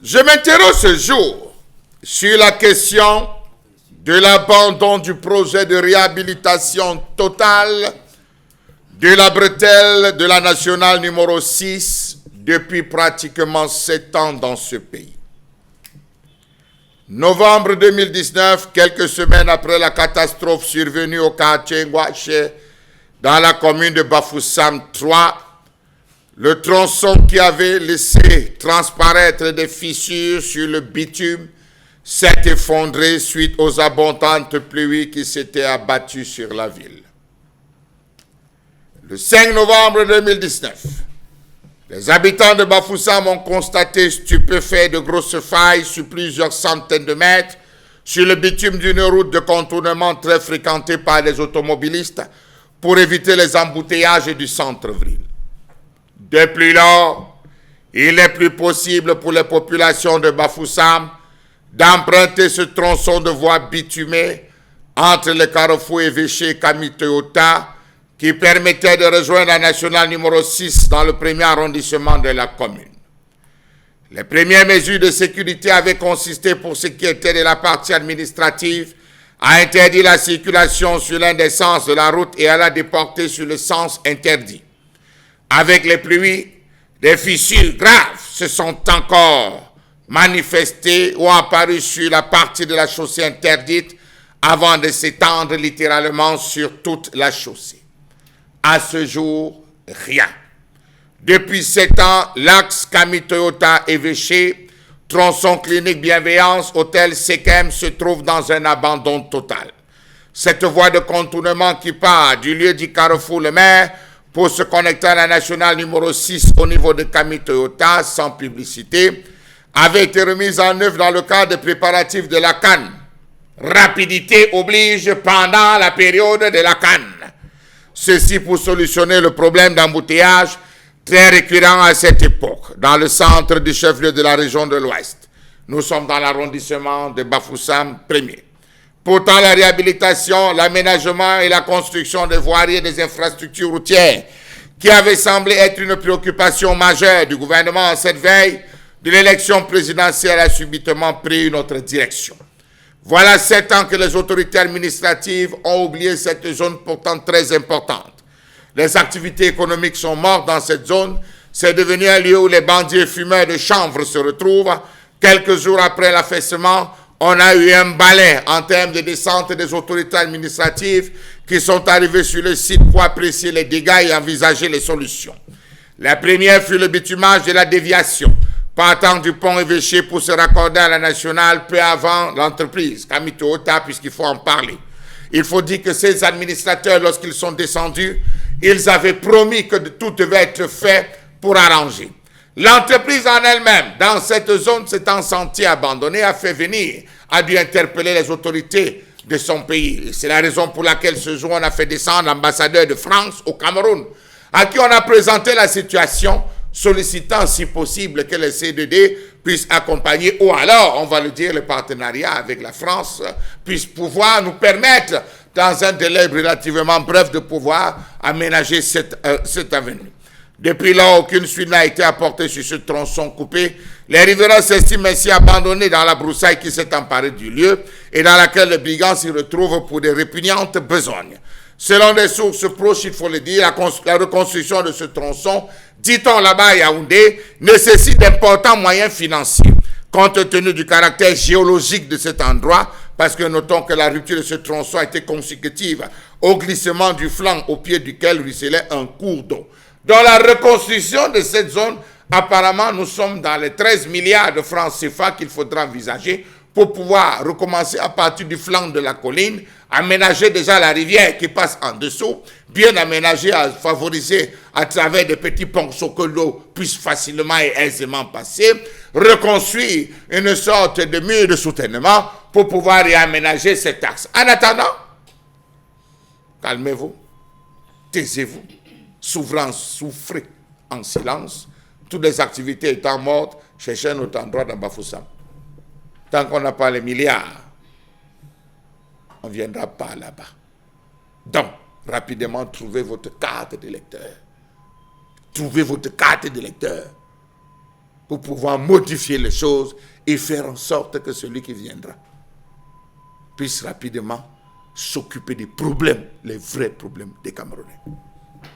Je m'interroge ce jour sur la question de l'abandon du projet de réhabilitation totale de la bretelle de la nationale numéro 6 depuis pratiquement 7 ans dans ce pays. Novembre 2019, quelques semaines après la catastrophe survenue au quartier Ngwache, dans la commune de Bafoussam 3, le tronçon qui avait laissé transparaître des fissures sur le bitume s'est effondré suite aux abondantes pluies qui s'étaient abattues sur la ville. Le 5 novembre 2019, les habitants de Bafoussam ont constaté stupéfaits de grosses failles sur plusieurs centaines de mètres sur le bitume d'une route de contournement très fréquentée par les automobilistes pour éviter les embouteillages du centre-ville. Depuis lors, il n'est plus possible pour les populations de Bafoussam d'emprunter ce tronçon de voie bitumée entre le carrefour évêché et Kamiteota qui permettait de rejoindre la nationale numéro 6 dans le premier arrondissement de la commune. Les premières mesures de sécurité avaient consisté pour ce qui était de la partie administrative à interdire la circulation sur l'un des sens de la route et à la déporter sur le sens interdit. Avec les pluies, des fissures graves se sont encore manifestées ou apparues sur la partie de la chaussée interdite avant de s'étendre littéralement sur toute la chaussée. À ce jour, rien. Depuis 7 ans, l'axe Kamiteota-Évêché, tronçon clinique bienveillance, hôtel Sekem se trouve dans un abandon total. Cette voie de contournement qui part du lieu du carrefour Le Maire pour se connecter à la nationale numéro 6 au niveau de Kamiteota, sans publicité, avait été remise en œuvre dans le cadre des préparatifs de la CAN. Rapidité oblige pendant la période de la CAN. Ceci pour solutionner le problème d'embouteillage très récurrent à cette époque, dans le centre du chef-lieu de la région de l'Ouest. Nous sommes dans l'arrondissement de Bafoussam 1er. Pourtant, la réhabilitation, l'aménagement et la construction des voiries et des infrastructures routières, qui avaient semblé être une préoccupation majeure du gouvernement en cette veille de l'élection présidentielle, a subitement pris une autre direction. Voilà 7 ans que les autorités administratives ont oublié cette zone pourtant très importante. Les activités économiques sont mortes dans cette zone. C'est devenu un lieu où les bandits et fumeurs de chanvre se retrouvent. Quelques jours après l'affaissement, on a eu un balai en termes de descente des autorités administratives qui sont arrivées sur le site pour apprécier les dégâts et envisager les solutions. La première fut le bitumage de la déviation, partant du pont évêché pour se raccorder à la nationale peu avant l'entreprise, Kamiteota, puisqu'il faut en parler. Il faut dire que ces administrateurs, lorsqu'ils sont descendus, ils avaient promis que tout devait être fait pour arranger. L'entreprise en elle-même, dans cette zone, s'étant sentie abandonnée, a dû interpeller les autorités de son pays. C'est la raison pour laquelle ce jour, on a fait descendre l'ambassadeur de France au Cameroun, à qui on a présenté la situation, sollicitant si possible que les CDD puissent accompagner, ou alors, on va le dire, le partenariat avec la France puisse pouvoir nous permettre, dans un délai relativement bref, de pouvoir aménager cette avenue. Depuis lors, aucune suite n'a été apportée sur ce tronçon coupé. Les riverains s'estiment ainsi abandonnés dans la broussaille qui s'est emparée du lieu et dans laquelle les brigands s'y retrouvent pour des répugnantes besognes. Selon des sources proches, il faut le dire, la reconstruction de ce tronçon, dit-on là-bas à Yaoundé, nécessite d'importants moyens financiers. Compte tenu du caractère géologique de cet endroit, parce que notons que la rupture de ce tronçon a été consécutive au glissement du flanc au pied duquel ruisselait un cours d'eau. Dans la reconstruction de cette zone, apparemment, nous sommes dans les 13 milliards de francs CFA qu'il faudra envisager pour pouvoir recommencer à partir du flanc de la colline, aménager déjà la rivière qui passe en dessous, bien aménager, à favoriser à travers des petits ponceaux que l'eau puisse facilement et aisément passer, reconstruire une sorte de mur de soutènement pour pouvoir réaménager cet axe. En attendant, calmez-vous, taisez-vous, souffrez en silence, toutes les activités étant mortes, cherchez un autre endroit dans Bafoussam. Tant qu'on n'a pas les milliards, on ne viendra pas là-bas. Donc, rapidement, trouvez votre carte d'électeur. Trouvez votre carte d'électeur. pour pouvoir modifier les choses et faire en sorte que celui qui viendra puisse rapidement s'occuper des problèmes, les vrais problèmes des Camerounais.